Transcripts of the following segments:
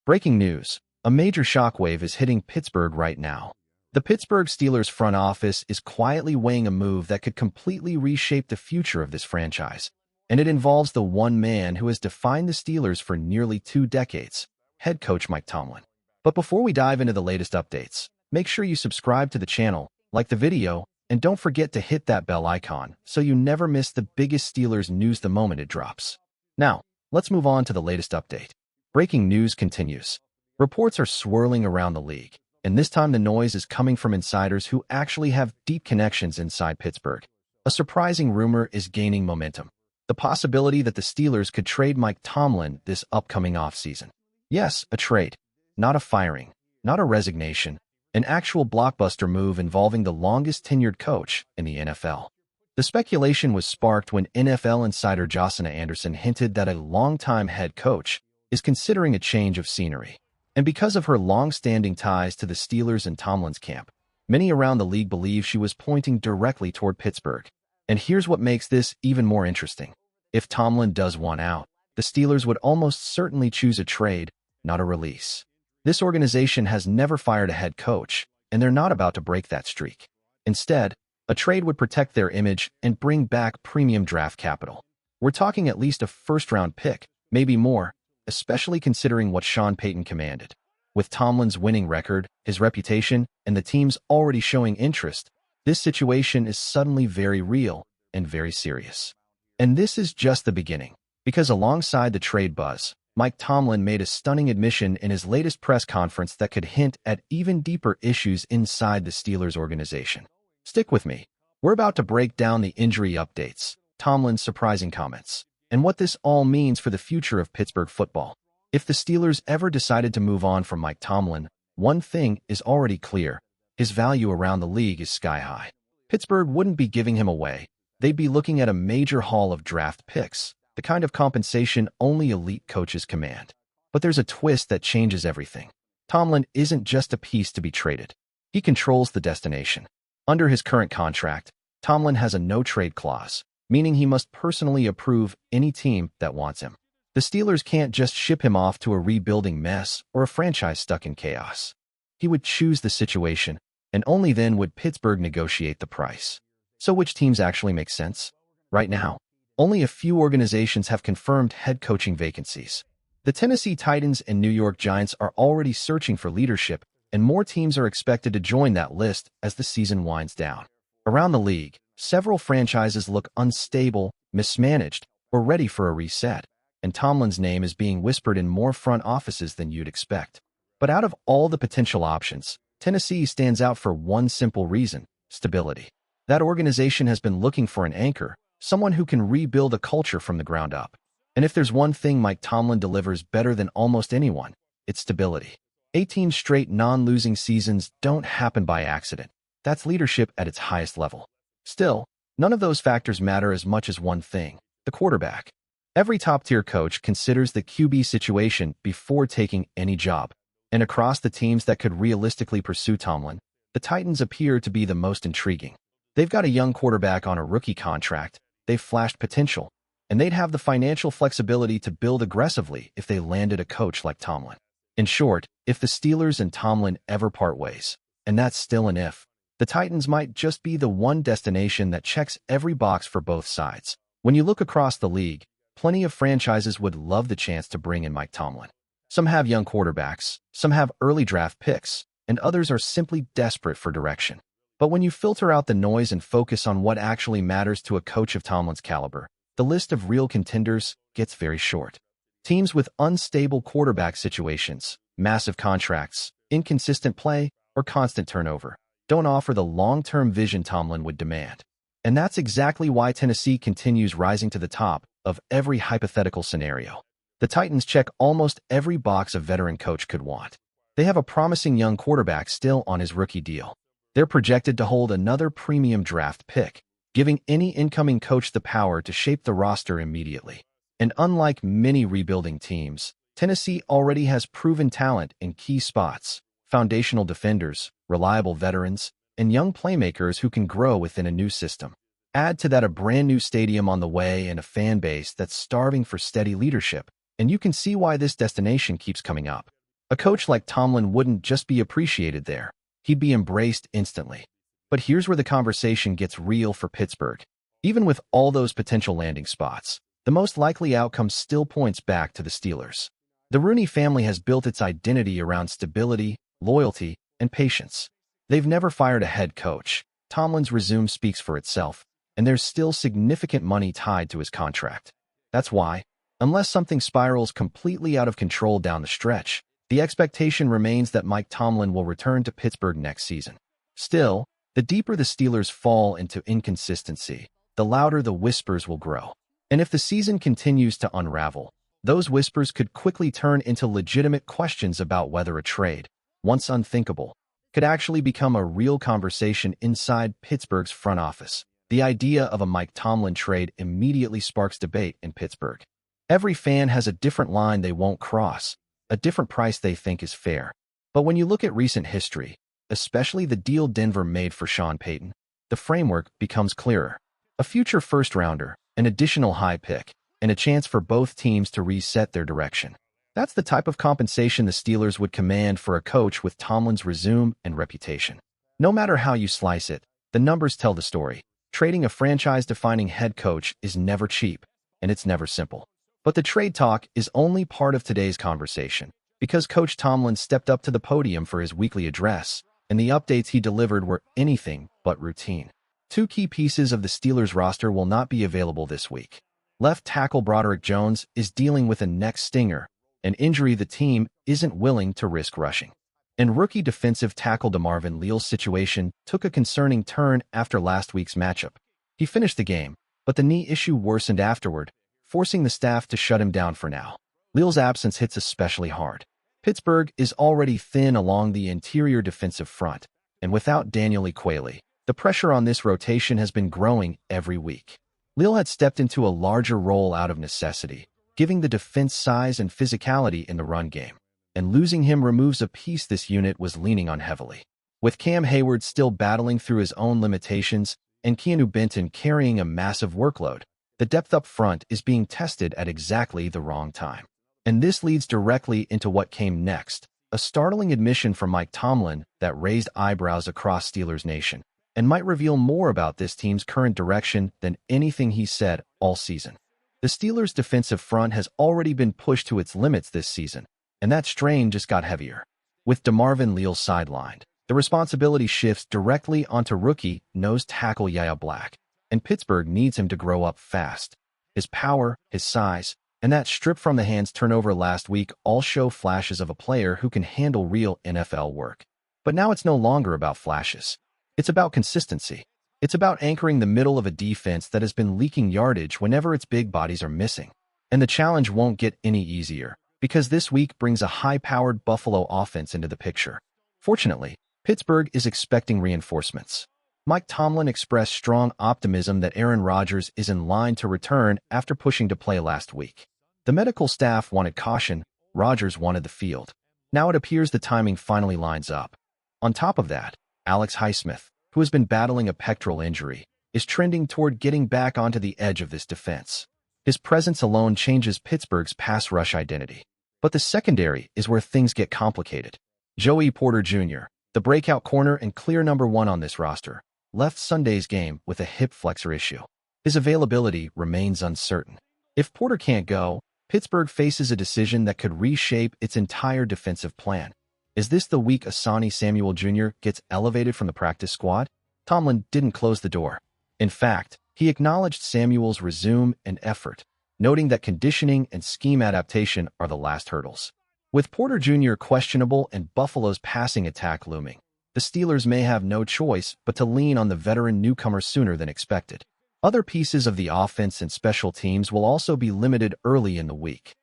Breaking news. A major shockwave is hitting Pittsburgh right now. The Pittsburgh Steelers front office is quietly weighing a move that could completely reshape the future of this franchise. And it involves the one man who has defined the Steelers for nearly 2 decades, head coach Mike Tomlin. But before we dive into the latest updates, make sure you subscribe to the channel, like the video, and don't forget to hit that bell icon so you never miss the biggest Steelers news the moment it drops. Now, let's move on to the latest update. Breaking news continues. Reports are swirling around the league, and this time the noise is coming from insiders who actually have deep connections inside Pittsburgh. A surprising rumor is gaining momentum. The possibility that the Steelers could trade Mike Tomlin this upcoming offseason. Yes, a trade. Not a firing, not a resignation, an actual blockbuster move involving the longest-tenured coach in the NFL. The speculation was sparked when NFL insider Josina Anderson hinted that a longtime head coach is considering a change of scenery. And because of her long-standing ties to the Steelers and Tomlin's camp, many around the league believe she was pointing directly toward Pittsburgh. And here's what makes this even more interesting. If Tomlin does want out, the Steelers would almost certainly choose a trade, not a release. This organization has never fired a head coach, and they're not about to break that streak. Instead, a trade would protect their image and bring back premium draft capital. We're talking at least a first-round pick, maybe more, especially considering what Sean Payton commanded. With Tomlin's winning record, his reputation, and the team's already showing interest, this situation is suddenly very real and very serious. And this is just the beginning, because alongside the trade buzz, Mike Tomlin made a stunning admission in his latest press conference that could hint at even deeper issues inside the Steelers organization. Stick with me. We're about to break down the injury updates, Tomlin's surprising comments, and what this all means for the future of Pittsburgh football. If the Steelers ever decided to move on from Mike Tomlin, one thing is already clear. His value around the league is sky high. Pittsburgh wouldn't be giving him away. They'd be looking at a major haul of draft picks, the kind of compensation only elite coaches command. But there's a twist that changes everything. Tomlin isn't just a piece to be traded. He controls the destination. Under his current contract, Tomlin has a no-trade clause, meaning he must personally approve any team that wants him. The Steelers can't just ship him off to a rebuilding mess or a franchise stuck in chaos. He would choose the situation, and only then would Pittsburgh negotiate the price. So which teams actually make sense? Right now, only a few organizations have confirmed head coaching vacancies. The Tennessee Titans and New York Giants are already searching for leadership, and more teams are expected to join that list as the season winds down. Around the league, several franchises look unstable, mismanaged, or ready for a reset, and Tomlin's name is being whispered in more front offices than you'd expect. But out of all the potential options, Tennessee stands out for one simple reason: stability. That organization has been looking for an anchor, someone who can rebuild a culture from the ground up. And if there's one thing Mike Tomlin delivers better than almost anyone, it's stability. 18 straight non-losing seasons don't happen by accident. That's leadership at its highest level. Still, none of those factors matter as much as one thing: the quarterback. Every top-tier coach considers the QB situation before taking any job. And across the teams that could realistically pursue Tomlin, the Titans appear to be the most intriguing. They've got a young quarterback on a rookie contract, they've flashed potential, and they'd have the financial flexibility to build aggressively if they landed a coach like Tomlin. In short, if the Steelers and Tomlin ever part ways, and that's still an if, the Titans might just be the one destination that checks every box for both sides. When you look across the league, plenty of franchises would love the chance to bring in Mike Tomlin. Some have young quarterbacks, some have early draft picks, and others are simply desperate for direction. But when you filter out the noise and focus on what actually matters to a coach of Tomlin's caliber, the list of real contenders gets very short. Teams with unstable quarterback situations, massive contracts, inconsistent play, or constant turnover don't offer the long-term vision Tomlin would demand. And that's exactly why Tennessee continues rising to the top of every hypothetical scenario. The Titans check almost every box a veteran coach could want. They have a promising young quarterback still on his rookie deal. They're projected to hold another premium draft pick, giving any incoming coach the power to shape the roster immediately. And unlike many rebuilding teams, Tennessee already has proven talent in key spots: foundational defenders, reliable veterans, and young playmakers who can grow within a new system. Add to that a brand new stadium on the way and a fan base that's starving for steady leadership, and you can see why this destination keeps coming up. A coach like Tomlin wouldn't just be appreciated there. He'd be embraced instantly. But here's where the conversation gets real for Pittsburgh. Even with all those potential landing spots, the most likely outcome still points back to the Steelers. The Rooney family has built its identity around stability, loyalty, and patience. They've never fired a head coach. Tomlin's resume speaks for itself, and there's still significant money tied to his contract. That's why, unless something spirals completely out of control down the stretch, the expectation remains that Mike Tomlin will return to Pittsburgh next season. Still, the deeper the Steelers fall into inconsistency, the louder the whispers will grow. And if the season continues to unravel, those whispers could quickly turn into legitimate questions about whether a trade, once unthinkable, could actually become a real conversation inside Pittsburgh's front office. The idea of a Mike Tomlin trade immediately sparks debate in Pittsburgh. Every fan has a different line they won't cross, a different price they think is fair. But when you look at recent history, especially the deal Denver made for Sean Payton, the framework becomes clearer. A future first-rounder, an additional high pick, and a chance for both teams to reset their direction. That's the type of compensation the Steelers would command for a coach with Tomlin's resume and reputation. No matter how you slice it, the numbers tell the story. Trading a franchise-defining head coach is never cheap, and it's never simple. But the trade talk is only part of today's conversation, because Coach Tomlin stepped up to the podium for his weekly address, and the updates he delivered were anything but routine. Two key pieces of the Steelers roster will not be available this week. Left tackle Broderick Jones is dealing with a neck stinger, an injury the team isn't willing to risk rushing. And rookie defensive tackle DeMarvin Leal's situation took a concerning turn after last week's matchup. He finished the game, but the knee issue worsened afterward, forcing the staff to shut him down for now. Leal's absence hits especially hard. Pittsburgh is already thin along the interior defensive front, and without Daniel Equaly, the pressure on this rotation has been growing every week. Leal had stepped into a larger role out of necessity, giving the defense size and physicality in the run game, and losing him removes a piece this unit was leaning on heavily. With Cam Hayward still battling through his own limitations and Keanu Benton carrying a massive workload, the depth up front is being tested at exactly the wrong time. And this leads directly into what came next, a startling admission from Mike Tomlin that raised eyebrows across Steelers Nation, and might reveal more about this team's current direction than anything he said all season. The Steelers' defensive front has already been pushed to its limits this season, and that strain just got heavier. With DeMarvin Leal sidelined, the responsibility shifts directly onto rookie nose tackle Yaya Black, and Pittsburgh needs him to grow up fast. His power, his size, and that strip from the hands turnover last week all show flashes of a player who can handle real NFL work. But now it's no longer about flashes. It's about consistency. It's about anchoring the middle of a defense that has been leaking yardage whenever its big bodies are missing. And the challenge won't get any easier, because this week brings a high-powered Buffalo offense into the picture. Fortunately, Pittsburgh is expecting reinforcements. Mike Tomlin expressed strong optimism that Aaron Rodgers is in line to return after pushing to play last week. The medical staff wanted caution, Rodgers wanted the field. Now it appears the timing finally lines up. On top of that, Alex Highsmith, who has been battling a pectoral injury, is trending toward getting back onto the edge of this defense. His presence alone changes Pittsburgh's pass rush identity. But the secondary is where things get complicated. Joey Porter Jr., the breakout corner and clear number one on this roster, left Sunday's game with a hip flexor issue. His availability remains uncertain. If Porter can't go, Pittsburgh faces a decision that could reshape its entire defensive plan. Is this the week Asani Samuel Jr. gets elevated from the practice squad? Tomlin didn't close the door. In fact, he acknowledged Samuel's resume and effort, noting that conditioning and scheme adaptation are the last hurdles. With Porter Jr. questionable and Buffalo's passing attack looming, the Steelers may have no choice but to lean on the veteran newcomer sooner than expected. Other pieces of the offense and special teams will also be limited early in the week.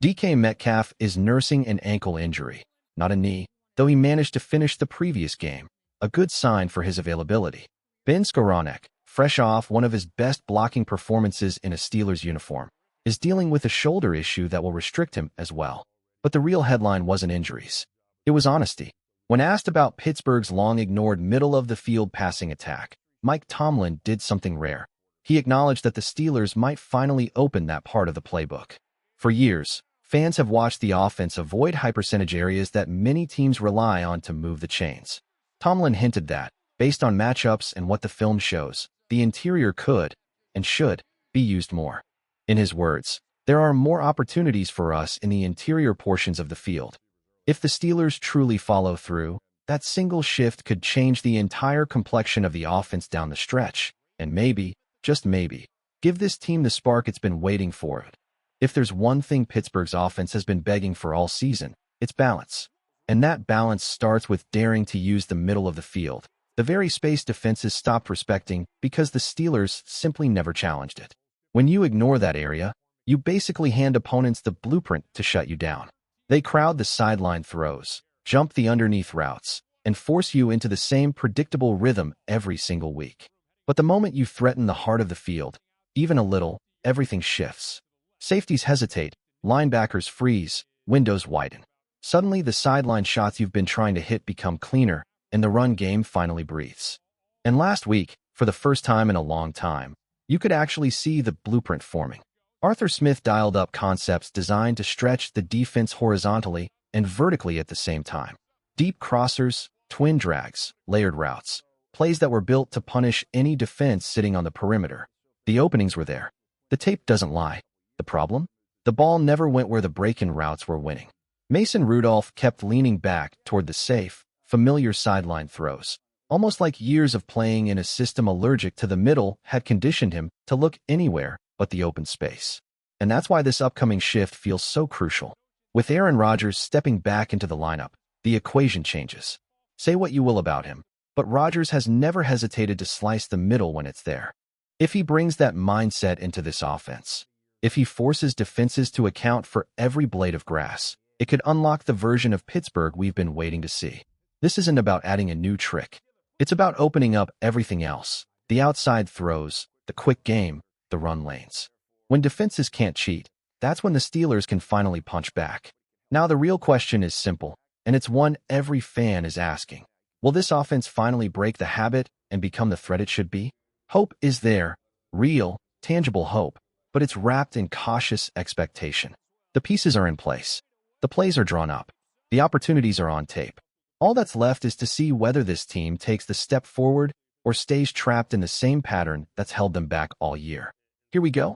DK Metcalf is nursing an ankle injury, not a knee, though he managed to finish the previous game, a good sign for his availability. Ben Skowronek, fresh off one of his best blocking performances in a Steelers uniform, is dealing with a shoulder issue that will restrict him as well. But the real headline wasn't injuries. It was honesty. When asked about Pittsburgh's long-ignored middle-of-the-field passing attack, Mike Tomlin did something rare. He acknowledged that the Steelers might finally open that part of the playbook. For years, Fans have watched the offense avoid high percentage areas that many teams rely on to move the chains. Tomlin hinted that, based on matchups and what the film shows, the interior could, and should, be used more. In his words, there are more opportunities for us in the interior portions of the field. If the Steelers truly follow through, that single shift could change the entire complexion of the offense down the stretch, and maybe, just maybe, give this team the spark it's been waiting for. If there's one thing Pittsburgh's offense has been begging for all season, it's balance. And that balance starts with daring to use the middle of the field, the very space defenses stopped respecting because the Steelers simply never challenged it. When you ignore that area, you basically hand opponents the blueprint to shut you down. They crowd the sideline throws, jump the underneath routes, and force you into the same predictable rhythm every single week. But the moment you threaten the heart of the field, even a little, everything shifts. Safeties hesitate, linebackers freeze, windows widen. Suddenly, the sideline shots you've been trying to hit become cleaner, and the run game finally breathes. And last week, for the first time in a long time, you could actually see the blueprint forming. Arthur Smith dialed up concepts designed to stretch the defense horizontally and vertically at the same time. Deep crossers, twin drags, layered routes, plays that were built to punish any defense sitting on the perimeter. The openings were there. The tape doesn't lie. The problem? The ball never went where the break-in routes were winning. Mason Rudolph kept leaning back toward the safe, familiar sideline throws, almost like years of playing in a system allergic to the middle had conditioned him to look anywhere but the open space. And that's why this upcoming shift feels so crucial. With Aaron Rodgers stepping back into the lineup, the equation changes. Say what you will about him, but Rodgers has never hesitated to slice the middle when it's there. If he brings that mindset into this offense, if he forces defenses to account for every blade of grass, it could unlock the version of Pittsburgh we've been waiting to see. This isn't about adding a new trick. It's about opening up everything else, the outside throws, the quick game, the run lanes. When defenses can't cheat, that's when the Steelers can finally punch back. Now the real question is simple, and it's one every fan is asking. Will this offense finally break the habit and become the threat it should be? Hope is there, real, tangible hope, but it's wrapped in cautious expectation. The pieces are in place. The plays are drawn up. The opportunities are on tape. All that's left is to see whether this team takes the step forward or stays trapped in the same pattern that's held them back all year. Here we go.